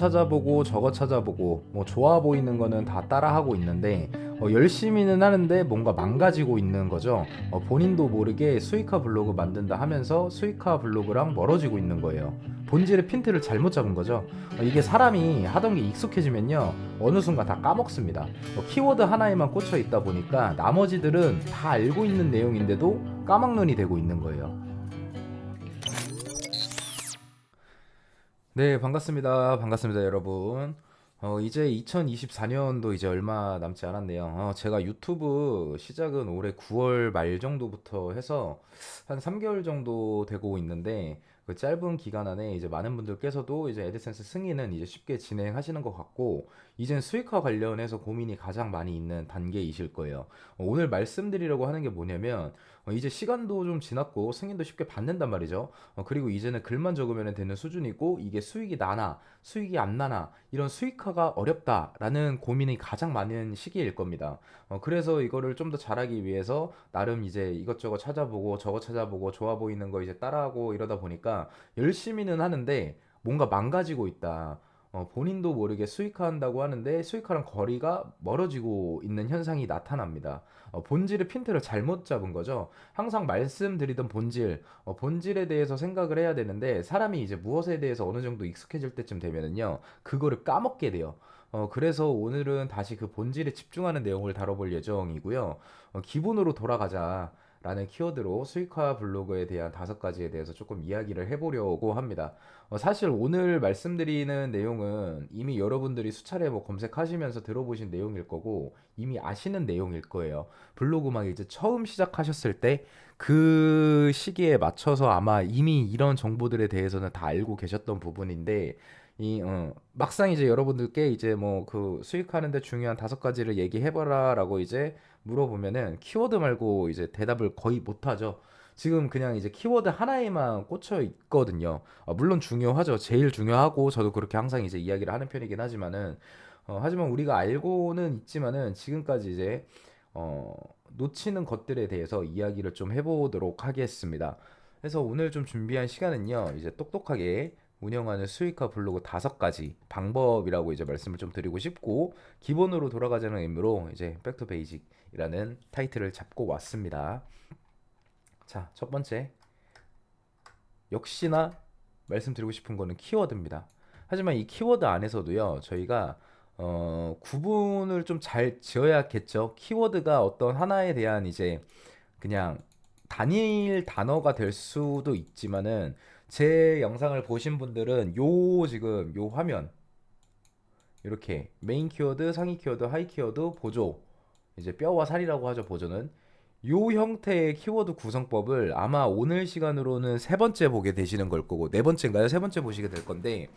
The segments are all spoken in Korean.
찾아보고 저거 찾아보고 뭐 좋아 보이는 거는 다 따라하고 있는데 열심히는 하는데 뭔가 망가지고 있는 거죠. 본인도 모르게 수익화 블로그 만든다 하면서 수익화 블로그랑 멀어지고 있는 거예요. 본질의 핀트를 잘못 잡은 거죠. 이게 사람이 하던 게 익숙해지면요 어느 순간 다 까먹습니다. 키워드 하나에만 꽂혀 있다 보니까 나머지들은 다 알고 있는 내용인데도 까막눈이 되고 있는 거예요. 네, 반갑습니다. 반갑습니다, 여러분. 이제 2024년도 이제 얼마 남지 않았네요. 제가 유튜브 시작은 올해 9월 말 정도부터 해서 한 3개월 정도 되고 있는데, 그 짧은 기간 안에 이제 많은 분들께서도 이제 애드센스 승인은 이제 쉽게 진행하시는 것 같고, 이젠 수익화 관련해서 고민이 가장 많이 있는 단계이실 거예요. 오늘 말씀드리려고 하는 게 뭐냐면, 이제 시간도 좀 지났고 승인도 쉽게 받는단 말이죠. 그리고 이제는 글만 적으면 되는 수준이고 이게 수익이 나나 수익이 안 나나 이런 수익화가 어렵다라는 고민이 가장 많은 시기일 겁니다. 그래서 이거를 좀 더 잘하기 위해서 나름 이제 이것저것 찾아보고 저거 찾아보고 좋아 보이는 거 이제 따라하고 이러다 보니까 열심히는 하는데 뭔가 망가지고 있다. 본인도 모르게 수익화한다고 하는데 수익화랑 거리가 멀어지고 있는 현상이 나타납니다. 본질의 핀트를 잘못 잡은 거죠. 항상 말씀드리던 본질에 대해서 생각을 해야 되는데 사람이 이제 무엇에 대해서 어느 정도 익숙해질 때쯤 되면은요, 그거를 까먹게 돼요. 그래서 오늘은 다시 그 본질에 집중하는 내용을 다뤄볼 예정이고요. 기본으로 돌아가자. 라는 키워드로 수익화 블로그에 대한 5가지에 대해서 조금 이야기를 해보려고 합니다. 사실 오늘 말씀드리는 내용은 이미 여러분들이 수차례 뭐 검색하시면서 들어보신 내용일 거고 이미 아시는 내용일 거예요. 블로그 막 이제 처음 시작하셨을 때 그 시기에 맞춰서 아마 이미 이런 정보들에 대해서는 다 알고 계셨던 부분인데 막상 이제 여러분들께 이제 뭐 그 수익하는데 중요한 5가지를 얘기해봐라라고 이제 물어보면은 키워드 말고 이제 대답을 거의 못하죠. 지금 그냥 이제 키워드 하나에만 꽂혀 있거든요. 물론 중요하죠. 제일 중요하고 저도 그렇게 항상 이제 이야기를 하는 편이긴 하지만은 하지만 우리가 알고는 있지만은 지금까지 이제 어, 놓치는 것들에 대해서 이야기를 좀 해보도록 하겠습니다. 그래서 오늘 좀 준비한 시간은요, 이제 똑똑하게 운영하는 수익화 블로그 5가지 방법이라고 이제 말씀을 좀 드리고 싶고, 기본으로 돌아가자는 의미로 이제 백투 베이직이라는 타이틀을 잡고 왔습니다. 자, 첫 번째. 역시나 말씀드리고 싶은 거는 키워드입니다. 하지만 이 키워드 안에서도요, 저희가 구분을 좀 잘 지어야겠죠. 키워드가 어떤 하나에 대한 이제 그냥 단일 단어가 될 수도 있지만은 제 영상을 보신 분들은 요 지금 요 화면 이렇게 메인 키워드, 상위 키워드, 하이 키워드, 보조 이제 뼈와 살이라고 하죠. 보조는 요 형태의 키워드 구성법을 아마 오늘 시간으로는 3번째 보게 되시는 걸 거고 4번째인가요? 3번째 보시게 될 건데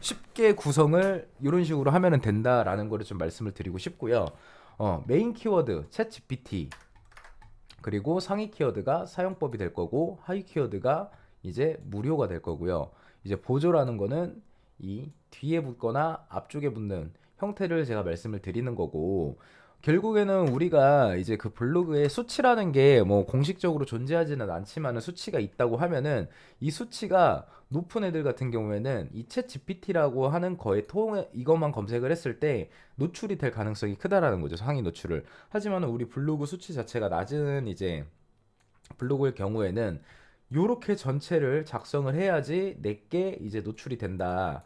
쉽게 구성을 이런 식으로 하면 된다라는 거를 좀 말씀을 드리고 싶고요. 메인 키워드 챗 GPT 그리고 상위 키워드가 사용법이 될 거고 하위 키워드가 이제 무료가 될 거고요. 이제 보조라는 거는 이 뒤에 붙거나 앞쪽에 붙는 형태를 제가 말씀을 드리는 거고 결국에는 우리가 이제 그 블로그에 수치라는 게 뭐 공식적으로 존재하지는 않지만은 수치가 있다고 하면은 이 수치가 높은 애들 같은 경우에는 이 챗 GPT라고 하는 거에 통해 이것만 검색을 했을 때 노출이 될 가능성이 크다라는 거죠. 상위 노출을. 하지만 우리 블로그 수치 자체가 낮은 이제 블로그의 경우에는 요렇게 전체를 작성을 해야지 내게 이제 노출이 된다.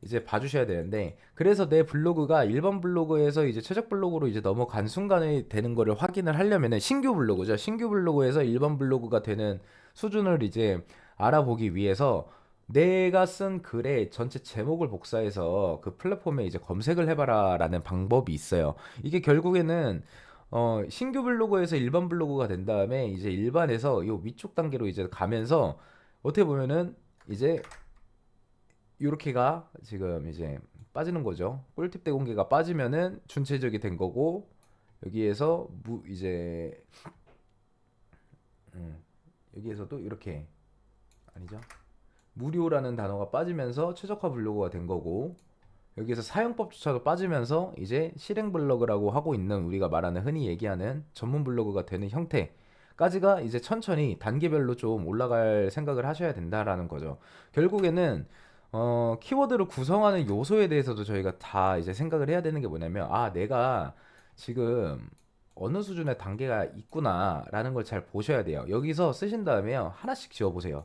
이제 봐주셔야 되는데 그래서 내 블로그가 일반 블로그에서 이제 최적 블로그로 이제 넘어간 순간에 되는 거를 확인을 하려면은 신규 블로그죠. 신규 블로그에서 일반 블로그가 되는 수준을 이제 알아보기 위해서 내가 쓴 글의 전체 제목을 복사해서 그 플랫폼에 이제 검색을 해봐라라는 방법이 있어요. 이게 결국에는 신규 블로그에서 일반 블로그가 된 다음에 이제 일반에서 요 위쪽 단계로 이제 가면서 어떻게 보면은 이제 요렇게가 지금 이제 빠지는 거죠. 꿀팁 대공개가 빠지면은 준체적이 된 거고 여기에서 이제 여기에서도 이렇게 아니죠. 무료라는 단어가 빠지면서 최적화 블로그가 된 거고 여기에서 사용법조차도 빠지면서 이제 실행 블로그라고 하고 있는 우리가 말하는 흔히 얘기하는 전문 블로그가 되는 형태까지가 이제 천천히 단계별로 좀 올라갈 생각을 하셔야 된다라는 거죠. 결국에는 키워드를 구성하는 요소에 대해서도 저희가 다 이제 생각을 해야 되는 게 뭐냐면, 아, 내가 지금 어느 수준의 단계가 있구나라는 걸 잘 보셔야 돼요. 여기서 쓰신 다음에요, 하나씩 지워보세요.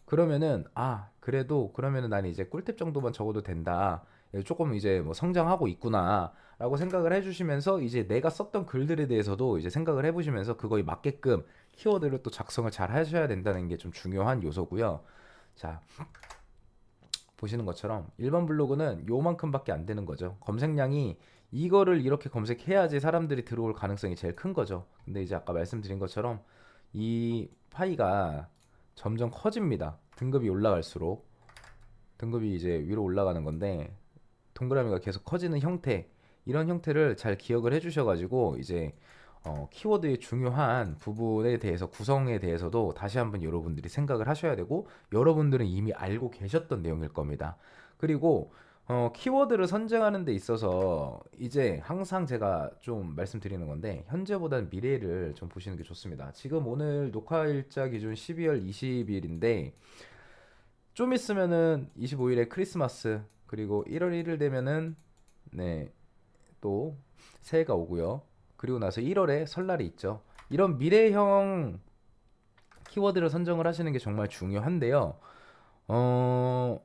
그러면은, 아, 그래도 그러면은 나는 이제 꿀팁 정도만 적어도 된다. 조금 이제 뭐 성장하고 있구나라고 생각을 해주시면서, 이제 내가 썼던 글들에 대해서도 이제 생각을 해보시면서 그거에 맞게끔 키워드를 또 작성을 잘 하셔야 된다는 게 좀 중요한 요소고요. 자, 보시는 것처럼 일반 블로그는 요만큼밖에 안 되는 거죠. 검색량이 이거를 이렇게 검색해야지 사람들이 들어올 가능성이 제일 큰 거죠. 근데 이제 아까 말씀드린 것처럼 이 파이가 점점 커집니다. 등급이 올라갈수록 등급이 이제 위로 올라가는 건데, 동그라미가 계속 커지는 형태, 이런 형태를 잘 기억을 해주셔가지고 이제 키워드의 중요한 부분에 대해서, 구성에 대해서도 다시 한번 여러분들이 생각을 하셔야 되고, 여러분들은 이미 알고 계셨던 내용일 겁니다. 그리고 키워드를 선정하는 데 있어서 이제 항상 제가 좀 말씀드리는 건데, 현재보다는 미래를 좀 보시는 게 좋습니다. 지금 오늘 녹화일자 기준 12월 20일인데 좀 있으면은 25일에 크리스마스, 그리고 1월 1일 되면은 네, 또 새해가 오고요. 그리고 나서 1월에 설날이 있죠. 이런 미래형 키워드를 선정을 하시는 게 정말 중요한데요. 어,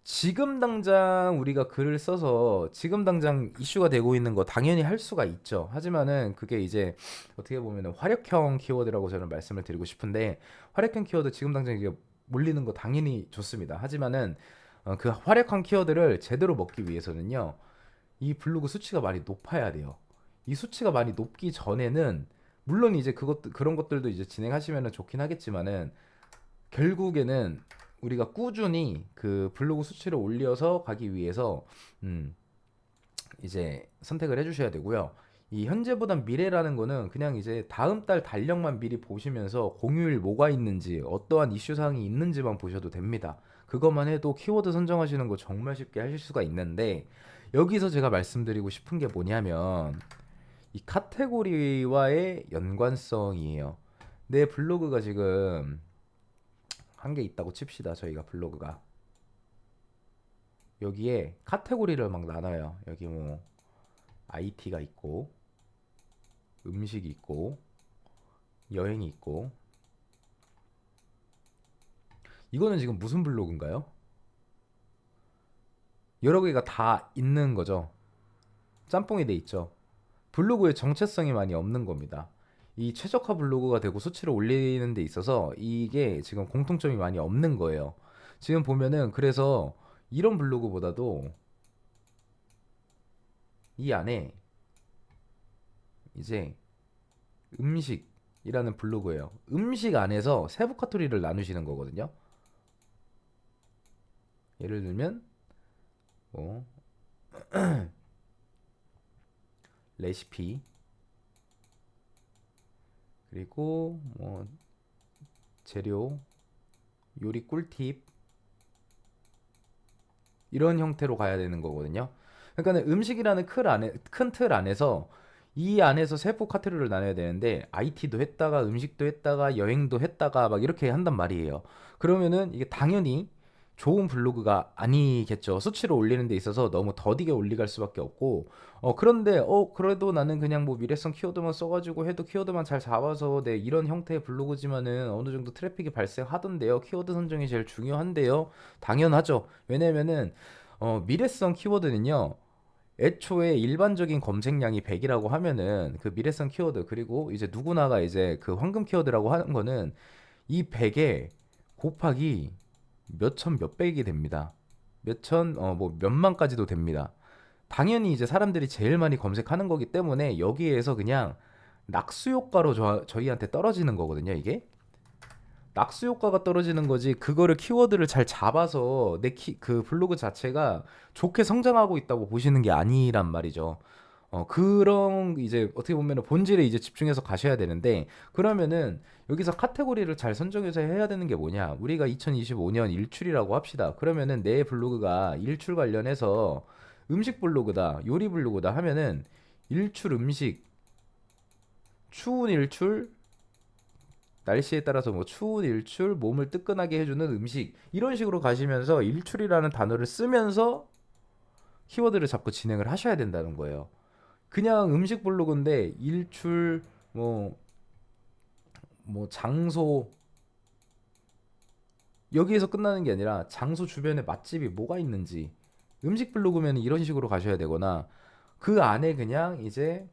지금 당장 우리가 글을 써서 지금 당장 이슈가 되고 있는 거 당연히 할 수가 있죠. 하지만은 그게 이제 어떻게 보면은 활약형 키워드라고 저는 말씀을 드리고 싶은데, 활약형 키워드 지금 당장 이게 몰리는 거 당연히 좋습니다. 하지만은 그 활약형 키워드를 제대로 먹기 위해서는요, 이 블로그 수치가 많이 높아야 돼요. 이 수치가 많이 높기 전에는 물론 이제 그런 것들도 이제 진행하시면 좋긴 하겠지만은, 결국에는 우리가 꾸준히 그 블로그 수치를 올려서 가기 위해서 음, 이제 선택을 해주셔야 되고요. 이 현재보단 미래라는 거는 그냥 이제 다음 달 달력만 미리 보시면서 공휴일 뭐가 있는지, 어떠한 이슈 사항이 있는지만 보셔도 됩니다. 그것만 해도 키워드 선정하시는 거 정말 쉽게 하실 수가 있는데, 여기서 제가 말씀드리고 싶은 게 뭐냐면 이 카테고리와의 연관성이에요. 내 블로그가 지금 한 개 있다고 칩시다. 저희가 블로그가 여기에 카테고리를 막 나눠요. 여기 뭐 IT가 있고, 음식이 있고, 여행이 있고. 이거는 지금 무슨 블로그인가요? 여러 개가 다 있는 거죠. 짬뽕이 돼 있죠. 블로그의 정체성이 많이 없는 겁니다. 이 최적화 블로그가 되고 수치를 올리는 데 있어서 이게 지금 공통점이 많이 없는 거예요. 지금 보면은, 그래서 이런 블로그보다도 이 안에 이제 음식이라는 블로그예요. 음식 안에서 세부 카테고리를 나누시는 거거든요. 예를 들면 뭐 레시피, 그리고 뭐 재료, 요리 꿀팁, 이런 형태로 가야 되는 거거든요. 그러니까 음식이라는 큰 틀 안에서 이 안에서 세부 카테고리를 나눠야 되는데, IT도 했다가 음식도 했다가 여행도 했다가 막 이렇게 한단 말이에요. 그러면은 이게 당연히 좋은 블로그가 아니겠죠. 수치를 올리는 데 있어서 너무 더디게 올리갈 수밖에 없고, 그런데 그래도 나는 그냥 뭐 미래성 키워드만 써가지고 해도 키워드만 잘 잡아서 내 이런 형태의 블로그지만은 어느 정도 트래픽이 발생하던데요. 키워드 선정이 제일 중요한데요. 당연하죠. 왜냐면은 미래성 키워드는요, 애초에 일반적인 검색량이 100이라고 하면은 그 미래성 키워드, 그리고 이제 누구나가 이제 그 황금 키워드라고 하는 거는 이 100에 곱하기 몇천 몇백이 됩니다. 몇천 뭐 몇만까지도 됩니다. 당연히 이제 사람들이 제일 많이 검색하는 거기 때문에 여기에서 그냥 낙수 효과로 저희한테 떨어지는 거거든요, 이게. 낙수 효과가 떨어지는 거지, 그거를 키워드를 잘 잡아서 그 블로그 자체가 좋게 성장하고 있다고 보시는 게 아니란 말이죠. 그런 이제 어떻게 보면 본질에 이제 집중해서 가셔야 되는데, 그러면은 여기서 카테고리를 잘 선정해서 해야 되는 게 뭐냐? 우리가 2025년 일출이라고 합시다. 그러면은 내 블로그가 일출 관련해서 음식 블로그다, 요리 블로그다 하면은 일출 음식, 추운 일출, 날씨에 따라서 뭐 추운 일출, 몸을 뜨끈하게 해주는 음식 이런 식으로 가시면서 일출이라는 단어를 쓰면서 키워드를 잡고 진행을 하셔야 된다는 거예요. 그냥 음식 블로그인데 일출 뭐 장소 여기에서 끝나는 게 아니라 장소 주변에 맛집이 뭐가 있는지 음식 블로그면 이런 식으로 가셔야 되거나 그 안에 그냥 이제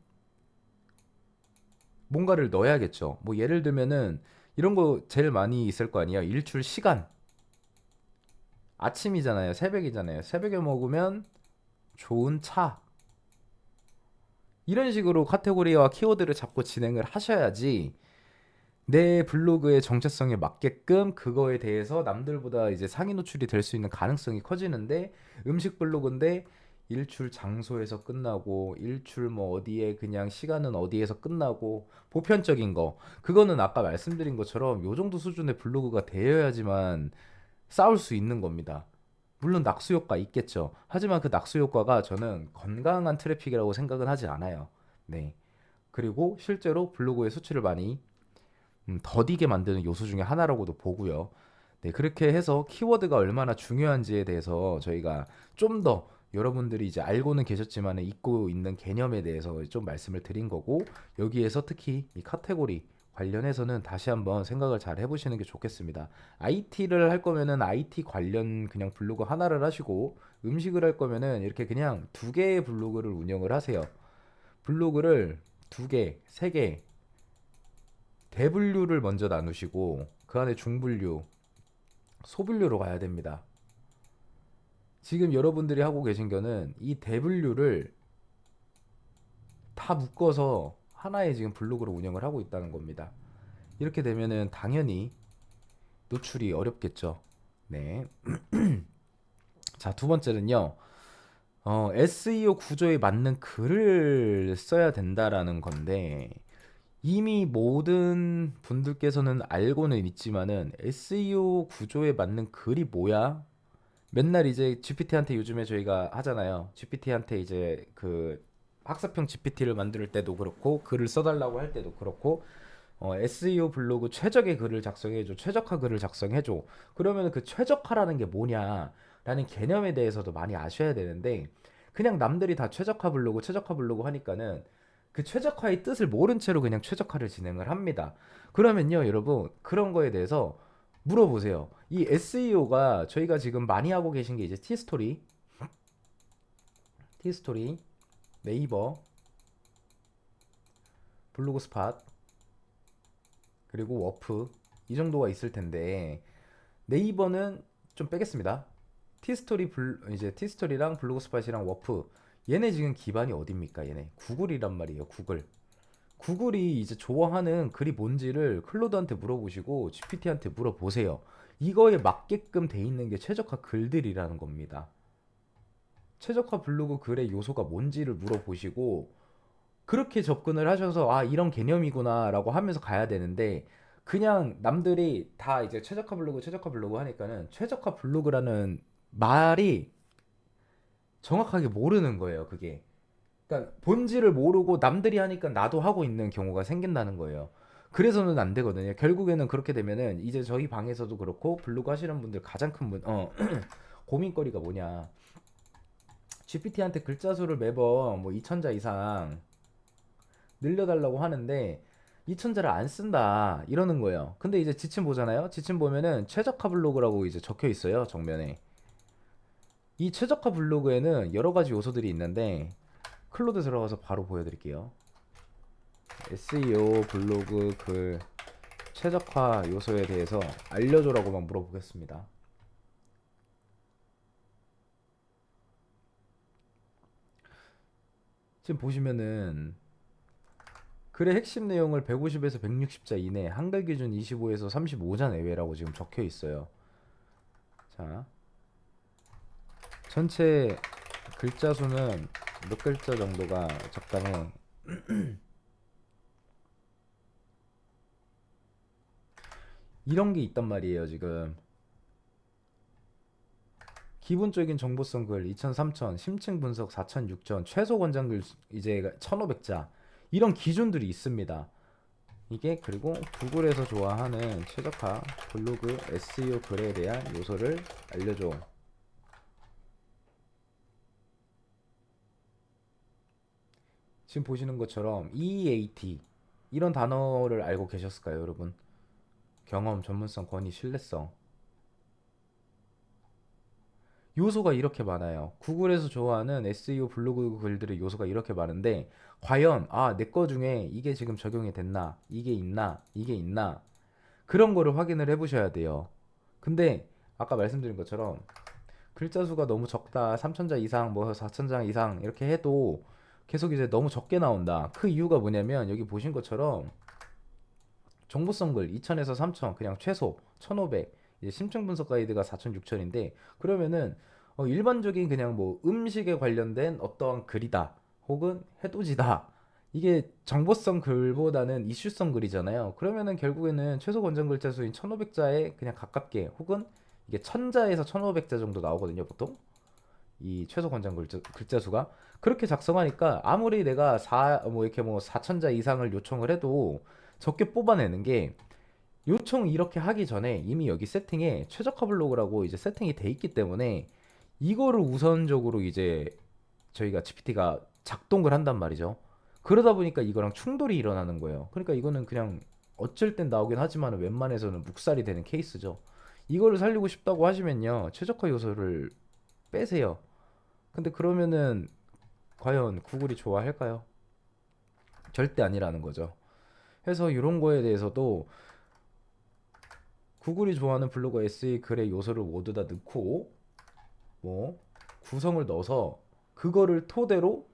뭔가를 넣어야겠죠. 뭐 예를 들면은 이런 거 제일 많이 있을 거 아니에요. 일출 시간. 아침이잖아요. 새벽이잖아요. 새벽에 먹으면 좋은 차. 이런 식으로 카테고리와 키워드를 잡고 진행을 하셔야지 내 블로그의 정체성에 맞게끔 그거에 대해서 남들보다 이제 상위 노출이 될 수 있는 가능성이 커지는데 음식 블로그인데 일출 장소에서 끝나고 일출 뭐 어디에 그냥 시간은 어디에서 끝나고 보편적인 거 그거는 아까 말씀드린 것처럼 요 정도 수준의 블로그가 되어야지만 싸울 수 있는 겁니다. 물론 낙수 효과 있겠죠. 하지만 그 낙수 효과가 저는 건강한 트래픽이라고 생각은 하지 않아요. 네. 그리고 실제로 블로그의 수치를 많이 더디게 만드는 요소 중에 하나라고도 보고요. 네, 그렇게 해서 키워드가 얼마나 중요한지에 대해서 저희가 좀 더 여러분들이 이제 알고는 계셨지만 잊고 있는 개념에 대해서 좀 말씀을 드린 거고 여기에서 특히 이 카테고리 관련해서는 다시 한번 생각을 잘 해보시는 게 좋겠습니다. IT를 할 거면은 IT 관련 그냥 블로그 하나를 하시고 음식을 할 거면은 이렇게 그냥 두 개의 블로그를 운영을 하세요. 블로그를 두 개, 세 개, 대분류를 먼저 나누시고 그 안에 중분류, 소분류로 가야 됩니다. 지금 여러분들이 하고 계신 거는 이 대분류를 다 묶어서 하나의 지금 블로그로 운영을 하고 있다는 겁니다. 이렇게 되면은 당연히 노출이 어렵겠죠. 네. 자, 두 번째는요. SEO 구조에 맞는 글을 써야 된다라는 건데 이미 모든 분들께서는 알고는 있지만은 SEO 구조에 맞는 글이 뭐야? 맨날 이제 GPT한테 요즘에 저희가 하잖아요. GPT한테 이제 그 학습형 GPT를 만들 때도 그렇고 글을 써달라고 할 때도 그렇고 SEO 블로그 최적의 글을 작성해줘, 최적화 글을 작성해줘. 그러면 그 최적화라는 게 뭐냐라는 개념에 대해서도 많이 아셔야 되는데 그냥 남들이 다 최적화 블로그 하니까는 그 최적화의 뜻을 모른 채로 그냥 최적화를 진행을 합니다. 그러면요, 여러분 그런 거에 대해서 물어보세요. 이 SEO가 저희가 지금 많이 하고 계신 게 이제 티스토리, 네이버, 블로그스팟, 그리고 워프 이 정도가 있을 텐데 네이버는 좀 빼겠습니다. 이제 티스토리랑 블로그스팟이랑 워프 얘네 지금 기반이 어딥니까? 얘네 구글이란 말이에요. 구글이 이제 좋아하는 글이 뭔지를 클로드한테 물어보시고 GPT한테 물어보세요. 이거에 맞게끔 돼 있는 게 최적화 글들이라는 겁니다. 최적화 블로그 글의 요소가 뭔지를 물어보시고 그렇게 접근을 하셔서 아 이런 개념이구나라고 하면서 가야 되는데 그냥 남들이 다 이제 최적화 블로그 하니까는 최적화 블로그라는 말이 정확하게 모르는 거예요. 그게 그러니까 본질을 모르고 남들이 하니까 나도 하고 있는 경우가 생긴다는 거예요. 그래서는 안 되거든요. 결국에는 그렇게 되면은 이제 저희 방에서도 그렇고 블로그 하시는 분들 가장 큰 고민거리가 뭐냐. GPT한테 글자 수를 매번 뭐 2000자 이상 늘려달라고 하는데 2000자를 안 쓴다 이러는 거예요. 근데 이제 지침 보잖아요. 지침 보면은 최적화 블로그라고 이제 적혀 있어요. 정면에. 이 최적화 블로그에는 여러 가지 요소들이 있는데 클로드 들어가서 바로 보여드릴게요. SEO 블로그 글 최적화 요소에 대해서 알려줘라고만 물어보겠습니다. 지금 보시면은 글의 핵심 내용을 150에서 160자 이내, 한글 기준 25에서 35자 내외라고 지금 적혀 있어요. 자, 전체 글자 수는 몇 글자 정도가 적당해? 이런 게 있단 말이에요, 지금. 기본적인 정보성 글 2000, 3000, 심층 분석 4000, 6000, 최소 권장글 이제 1500자. 이런 기준들이 있습니다. 이게 그리고 구글에서 좋아하는 최적화 블로그 SEO 글에 대한 요소를 알려줘. 지금 보시는 것처럼 EAT 이런 단어를 알고 계셨을까요, 여러분? 경험, 전문성, 권위, 신뢰성. 요소가 이렇게 많아요. 구글에서 좋아하는 SEO 블로그 글들의 요소가 이렇게 많은데 과연 내 거 중에 이게 지금 적용이 됐나? 이게 있나? 그런 거를 확인을 해 보셔야 돼요. 근데 아까 말씀드린 것처럼 글자 수가 너무 적다. 3,000자 이상, 뭐 4,000자 이상 이렇게 해도 계속 이제 너무 적게 나온다. 그 이유가 뭐냐면 여기 보신 것처럼 정보성 글 2,000에서 3,000 그냥 최소 1,500 이제 심층 분석 가이드가 4,000, 6,000인데 그러면은 일반적인 그냥 뭐 음식에 관련된 어떠한 글이다 혹은 해돋이다 이게 정보성 글보다는 이슈성 글이잖아요. 그러면은 결국에는 최소 권장 글자 수인 1,500자에 그냥 가깝게 혹은 이게 1,000자에서 1,500자 정도 나오거든요, 보통. 이 최소 권장 글자 수가 그렇게 작성하니까 아무리 내가 뭐 이렇게 뭐 4,000자 이상을 요청을 해도 적게 뽑아내는 게 요청 이렇게 하기 전에 이미 여기 세팅에 최적화 블로그라고 이제 세팅이 돼 있기 때문에 이거를 우선적으로 이제 저희가 GPT가 작동을 한단 말이죠. 그러다 보니까 이거랑 충돌이 일어나는 거예요. 그러니까 이거는 그냥 어쩔 땐 나오긴 하지만 웬만해서는 묵살이 되는 케이스죠. 이거를 살리고 싶다고 하시면요. 최적화 요소를 빼세요. 근데 그러면은 과연 구글이 좋아할까요? 절대 아니라는 거죠. 그래서 이런 거에 대해서도 구글이 좋아하는 블로그 SE 글의 요소를 모두 다 넣고 뭐 구성을 넣어서 그거를 토대로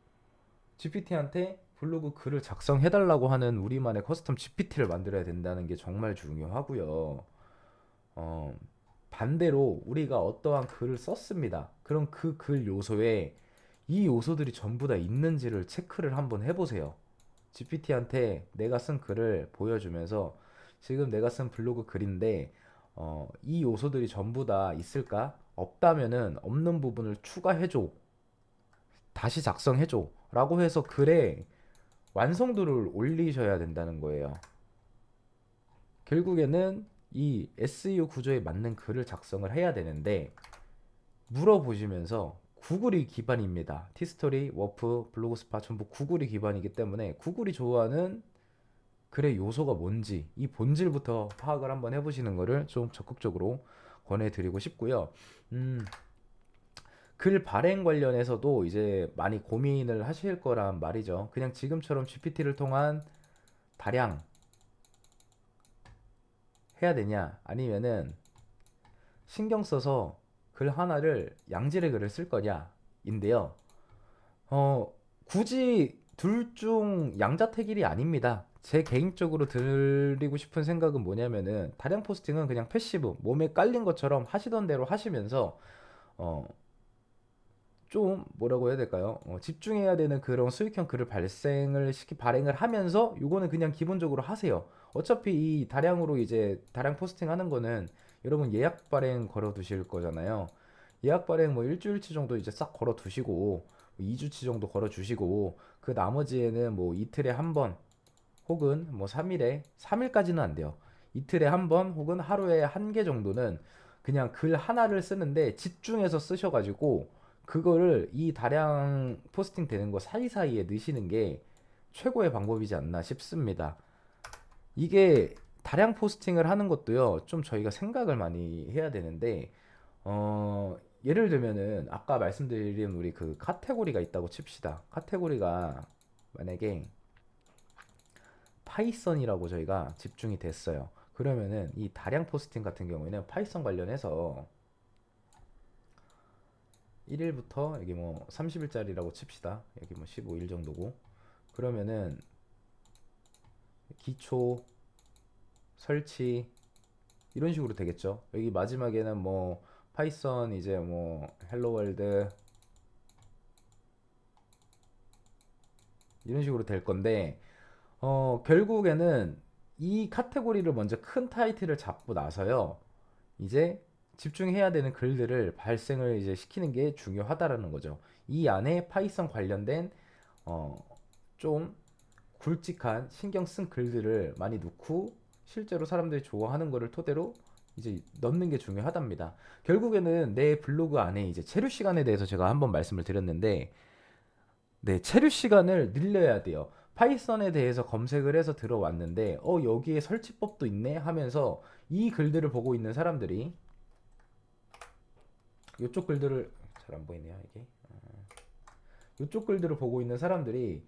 GPT한테 블로그 글을 작성해달라고 하는 우리만의 커스텀 GPT를 만들어야 된다는 게 정말 중요하고요. 어, 반대로 우리가 어떠한 글을 썼습니다. 그럼 그 글 요소에 이 요소들이 전부 다 있는지를 체크를 한번 해보세요. GPT한테 내가 쓴 글을 보여주면서 지금 내가 쓴 블로그 글인데 이 요소들이 전부 다 있을까? 없다면은 없는 부분을 추가해줘. 다시 작성해줘. 라고 해서 글의 완성도를 올리셔야 된다는 거예요. 결국에는 이 SEO 구조에 맞는 글을 작성을 해야 되는데 물어보시면서 구글이 기반입니다. 티스토리, 워프, 블로그스파 전부 구글이 기반이기 때문에 구글이 좋아하는 글의 요소가 뭔지 이 본질부터 파악을 한번 해보시는 거를 좀 적극적으로 권해드리고 싶고요. 음, 글 발행 관련해서도 이제 많이 고민을 하실 거란 말이죠. 그냥 지금처럼 GPT를 통한 다량 해야 되냐 아니면은 신경 써서 글 하나를 양질의 글을 쓸 거냐인데요. 굳이 둘 중 양자택일이 아닙니다. 제 개인적으로 드리고 싶은 생각은 뭐냐면은 다량 포스팅은 그냥 패시브 몸에 깔린 것처럼 하시던 대로 하시면서 어, 좀 뭐라고 해야 될까요? 집중해야 되는 그런 수익형 글을 발행을 하면서 요거는 그냥 기본적으로 하세요. 어차피 이 다량으로 이제 다량 포스팅 하는 거는 여러분 예약 발행 걸어 두실 거잖아요. 예약 발행 뭐 일주일치 정도 이제 싹 걸어 두시고 2주치 정도 걸어 주시고 그 나머지에는 뭐 이틀에 한 번 혹은 뭐 3일에 3일까지는 안 돼요. 이틀에 한 번 혹은 하루에 한 개 정도는 그냥 글 하나를 쓰는데 집중해서 쓰셔가지고 그거를 이 다량 포스팅 되는 거 사이사이에 넣으시는 게 최고의 방법이지 않나 싶습니다. 이게 다량 포스팅을 하는 것도요, 좀 저희가 생각을 많이 해야 되는데, 예를 들면은 아까 말씀드린 우리 그 카테고리가 있다고 칩시다. 카테고리가 만약에 파이썬이라고 저희가 집중이 됐어요. 그러면은 이 다량 포스팅 같은 경우에는 파이썬 관련해서 1일부터 여기 뭐 30일짜리라고 칩시다. 여기 뭐 15일 정도고. 그러면은 기초, 설치 이런 식으로 되겠죠. 여기 마지막에는 뭐 파이썬 이제 뭐 헬로 월드 이런 식으로 될 건데 결국에는 이 카테고리를 먼저 큰 타이틀을 잡고 나서요. 이제 집중해야 되는 글들을 발생을 이제 시키는 게 중요하다라는 거죠. 이 안에 파이썬 관련된 어, 좀 굵직한 신경 쓴 글들을 많이 넣고 실제로 사람들이 좋아하는 거를 토대로 이제 넣는 게 중요하답니다. 결국에는 내 블로그 안에 이제 체류 시간에 대해서 제가 한번 말씀을 드렸는데, 네, 체류 시간을 늘려야 돼요. 파이썬에 대해서 검색을 해서 들어왔는데, 여기에 설치법도 있네 하면서 이 글들을 보고 있는 사람들이, 이쪽 글들을, 잘 안 보이네요, 이게. 이쪽 글들을 보고 있는 사람들이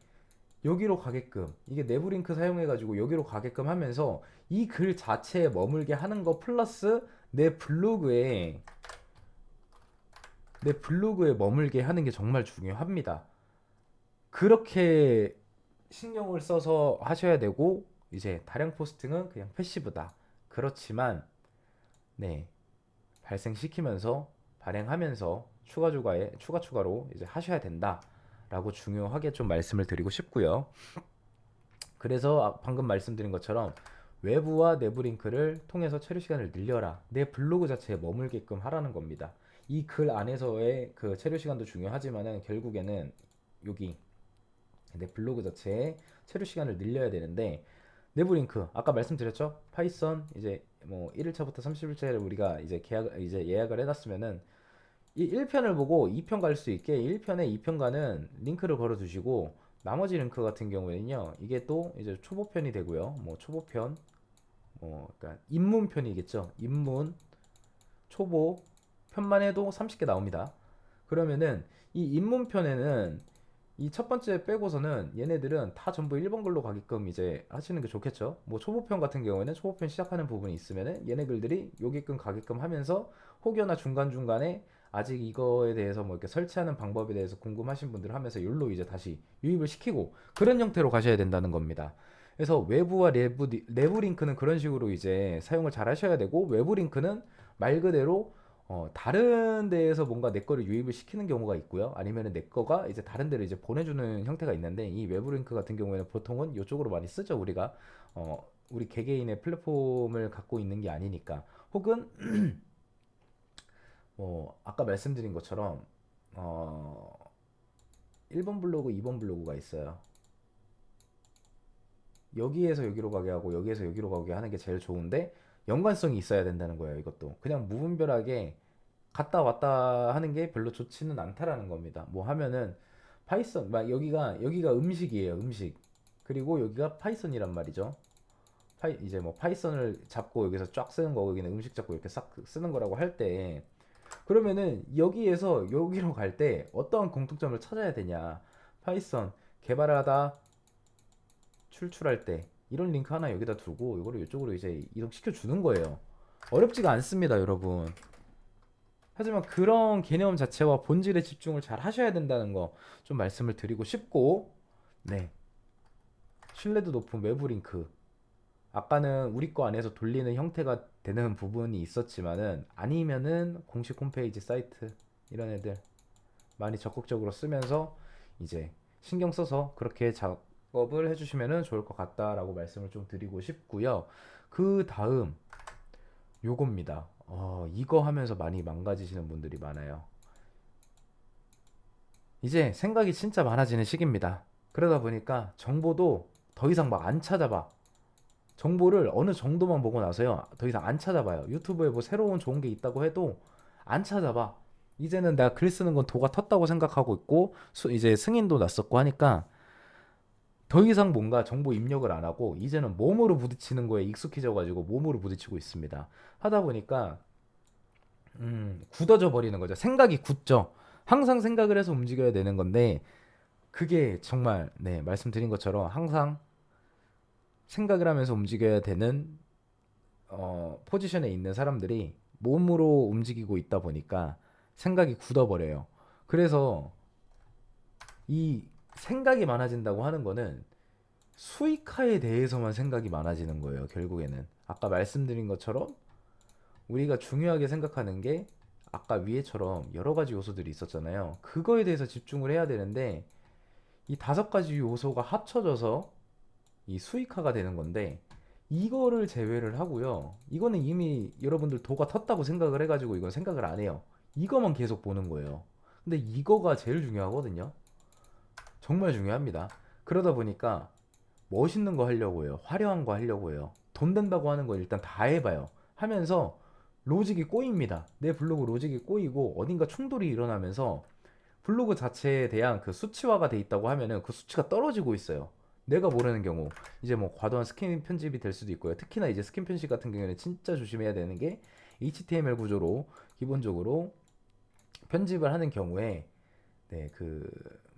여기로 가게끔, 이게 내부 링크 사용해가지고 여기로 가게끔 하면서 이 글 자체에 머물게 하는 거 플러스 내 블로그에 머물게 하는 게 정말 중요합니다. 그렇게 신경을 써서 하셔야 되고, 이제 다량 포스팅은 그냥 패시브다. 그렇지만 네, 발생시키면서 발행하면서 추가로 이제 하셔야 된다라고 중요하게 좀 말씀을 드리고 싶고요. 그래서 방금 말씀드린 것처럼 외부와 내부 링크를 통해서 체류 시간을 늘려라. 내 블로그 자체에 머물게끔 하라는 겁니다. 이 글 안에서의 그 체류 시간도 중요하지만은 결국에는 여기 내 블로그 자체에 체류 시간을 늘려야 되는데, 내부 링크 아까 말씀드렸죠? 파이썬 이제 뭐 1일차부터 30일차를 우리가 이제 예약을 해놨으면은 이 1편을 보고 2편 갈 수 있게 1편에 2편가는 링크를 걸어 두시고, 나머지 링크 같은 경우에는요, 이게 또 이제 초보편이 되고요. 뭐 초보편, 그러니까 입문편이겠죠. 입문, 초보 편만 해도 30개 나옵니다. 그러면은 이 입문편에는 이 첫 번째 빼고서는 얘네들은 다 전부 1번 글로 가게끔 이제 하시는 게 좋겠죠. 뭐 초보편 같은 경우에는 초보편 시작하는 부분이 있으면은 얘네 글들이 여기끔 가게끔 하면서, 혹여나 중간중간에 아직 이거에 대해서 뭐 이렇게 설치하는 방법에 대해서 궁금하신 분들 하면서 여기로 이제 다시 유입을 시키고, 그런 형태로 가셔야 된다는 겁니다. 그래서 외부와 내부 링크는 그런 식으로 이제 사용을 잘 하셔야 되고, 외부 링크는 말 그대로 다른 데에서 뭔가 내 거를 유입을 시키는 경우가 있고요. 아니면은 내 거가 이제 다른 데로 이제 보내주는 형태가 있는데, 이 외부 링크 같은 경우에는 보통은 이쪽으로 많이 쓰죠. 우리 개개인의 플랫폼을 갖고 있는 게 아니니까. 혹은 아까 말씀드린 것처럼 어, 1번 블로그, 2번 블로그가 있어요. 여기에서 여기로 가게 하고 여기에서 여기로 가게 하는 게 제일 좋은데, 연관성이 있어야 된다는 거예요. 이것도 그냥 무분별하게 갔다 왔다 하는 게 별로 좋지는 않다라는 겁니다. 뭐 하면은 파이썬 막 여기가 음식이에요. 음식. 그리고 여기가 파이썬이란 말이죠. 이제 뭐 파이썬을 잡고 여기서 쫙 쓰는 거, 여기는 음식 잡고 이렇게 싹 쓰는 거라고 할 때, 그러면은 여기에서 여기로 갈 때 어떠한 공통점을 찾아야 되냐? 파이썬 개발하다 출출할 때 이런 링크 하나 여기다 두고 이거를 이쪽으로 이제 이동시켜 주는 거예요. 어렵지가 않습니다, 여러분. 하지만 그런 개념 자체와 본질에 집중을 잘 하셔야 된다는 거 좀 말씀을 드리고 싶고, 네. 신뢰도 높은 외부 링크. 아까는 우리 거 안에서 돌리는 형태가 되는 부분이 있었지만은, 아니면은 공식 홈페이지 사이트 이런 애들 많이 적극적으로 쓰면서 이제 신경 써서 그렇게 작업을 해주시면은 좋을 것 같다라고 말씀을 좀 드리고 싶고요. 그 다음 요겁니다. 이거 하면서 많이 망가지시는 분들이 많아요. 이제 생각이 진짜 많아지는 시기입니다. 그러다 보니까 정보도 더 이상 막 안 찾아봐. 정보를 어느 정도만 보고 나서요, 더 이상 안 찾아봐요. 유튜브에 뭐 새로운 좋은 게 있다고 해도 안 찾아봐. 이제는 내가 글 쓰는 건 도가 텄다고 생각하고 있고, 이제 승인도 났었고 하니까 더 이상 뭔가 정보 입력을 안 하고 이제는 몸으로 부딪히는 거에 익숙해져 가지고 몸으로 부딪히고 있습니다. 하다 보니까 굳어져 버리는 거죠. 생각이 굳죠. 항상 생각을 해서 움직여야 되는 건데, 그게 정말, 네, 말씀드린 것처럼 항상 생각을 하면서 움직여야 되는 포지션에 있는 사람들이 몸으로 움직이고 있다 보니까 생각이 굳어버려요. 그래서 이 생각이 많아진다고 하는 거는 수익화에 대해서만 생각이 많아지는 거예요. 결국에는 아까 말씀드린 것처럼 우리가 중요하게 생각하는 게 아까 위에처럼 여러 가지 요소들이 있었잖아요. 그거에 대해서 집중을 해야 되는데, 이 5가지 요소가 합쳐져서 이 수익화가 되는 건데, 이거를 제외를 하고요. 이거는 이미 여러분들 도가 텄다고 생각을 해가지고 이건 생각을 안 해요. 이거만 계속 보는 거예요. 근데 이거가 제일 중요하거든요. 정말 중요합니다. 그러다 보니까 멋있는 거 하려고 해요. 화려한 거 하려고 해요. 돈 된다고 하는 거 일단 다 해봐요. 하면서 로직이 꼬입니다. 내 블로그 로직이 꼬이고 어딘가 충돌이 일어나면서 블로그 자체에 대한 그 수치화가 돼 있다고 하면은 그 수치가 떨어지고 있어요. 내가 모르는 경우 이제 뭐 과도한 스킨 편집이 될 수도 있고요. 특히나 이제 스킨 편집 같은 경우에는 진짜 조심해야 되는 게 HTML 구조로 기본적으로 편집을 하는 경우에 네, 그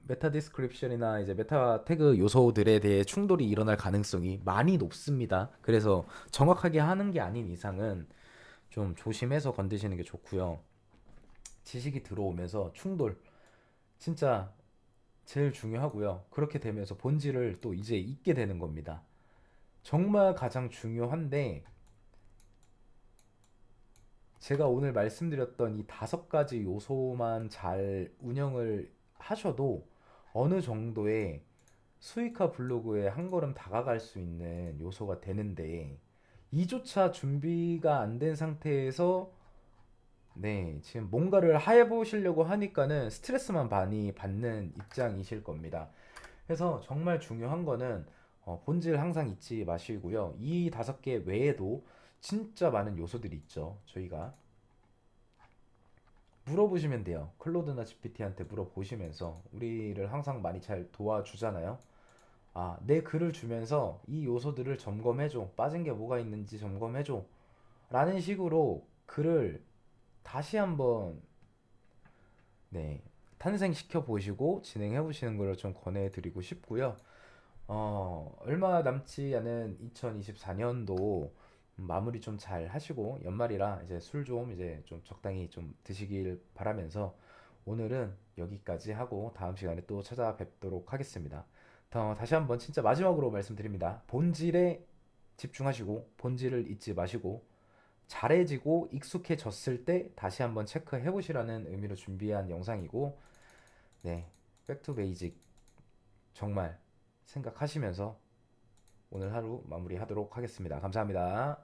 메타 디스크립션이나 이제 메타 태그 요소들에 대해 충돌이 일어날 가능성이 많이 높습니다. 그래서 정확하게 하는 게 아닌 이상은 좀 조심해서 건드시는 게 좋고요. 지식이 들어오면서 충돌 진짜 제일 중요하고요. 그렇게 되면서 본질을 또 이제 잊게 되는 겁니다. 정말 가장 중요한데 제가 오늘 말씀드렸던 이 5가지 요소만 잘 운영을 하셔도 어느 정도의 수익화 블로그에 한 걸음 다가갈 수 있는 요소가 되는데 이조차 준비가 안 된 상태에서 네, 지금 뭔가를 해보시려고 하니까는 스트레스만 많이 받는 입장이실 겁니다. 그래서 정말 중요한 거는 본질 항상 잊지 마시고요. 이 5개 외에도 진짜 많은 요소들이 있죠. 저희가 물어보시면 돼요. 클로드나 GPT한테 물어보시면서 우리를 항상 많이 잘 도와주잖아요. 아, 내 글을 주면서 이 요소들을 점검해줘. 빠진 게 뭐가 있는지 점검해줘. 라는 식으로 글을 다시 한번 네, 탄생시켜 보시고 진행해 보시는 걸 좀 권해드리고 싶고요. 얼마 남지 않은 2024년도 마무리 좀 잘 하시고 연말이라 이제 술 좀 이제 좀 적당히 좀 드시길 바라면서 오늘은 여기까지 하고 다음 시간에 또 찾아뵙도록 하겠습니다. 다시 한번 진짜 마지막으로 말씀드립니다. 본질에 집중하시고 본질을 잊지 마시고 잘해지고 익숙해졌을 때 다시 한번 체크해 보시라는 의미로 준비한 영상이고 네, 백투 베이직 정말 생각하시면서 오늘 하루 마무리하도록 하겠습니다. 감사합니다.